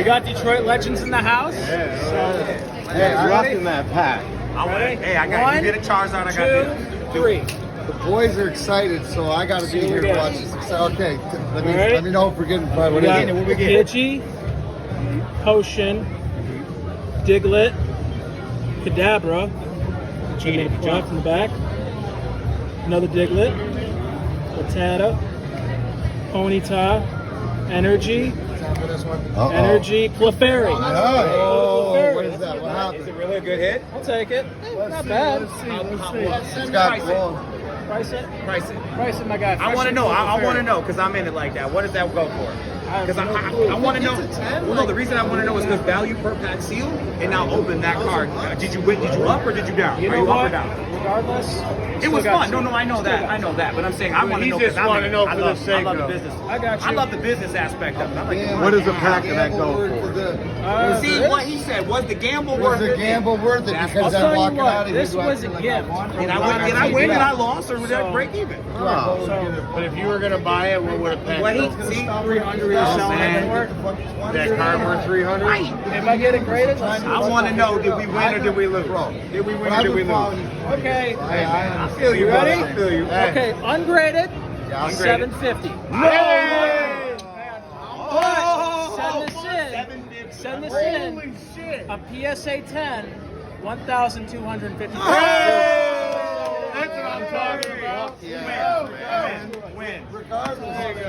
We got Detroit Legends in the house. Hey, I'm rocking that pack. Hey, I got you. Get a Charizard. I got this. 3. The boys are excited, so I got to be here to watch this. Okay, let me know if we're getting five. We got Pidgey, Potion, Diglett, Kadabra, drop from the back, another Diglett, Rattata, Ponyta, Energy, Energy, Clefairy. Oh, what is that? What happened? Is it really a good hit? I'll take it. Not bad. It's got gold. Price it. Price it. My guy. I want to know. I want to know because I'm in it like that. What does that go for? Because I want to know. Well, no, the reason I want to know is because value per pack seal, and now open that card. Did you win? Did you up or did you down? Are you up or down? Regardless, it was fun. No, I know that. But I'm saying I want to know because I love the business. I got you. I love the business aspect of it. I'm like, what does a pack of that go for? See what he said. Was the gamble worth it? Was the gamble worth it? Because I'm walking out of here. This was a gift. Did I win and I lost, or did I break even? But if you were gonna buy it, what would a pack? What he see? 300 is selling anywhere. That card worth 300. If I get it graded, I want to know: did we win or did we lose? Did we win or did we lose? Okay. I feel you, ready? I feel you. Okay, ungraded, Ungraded. 750. No! Send this in. Holy shit. A PSA 10, 1,250. That's what I'm talking about. Win. Regardless.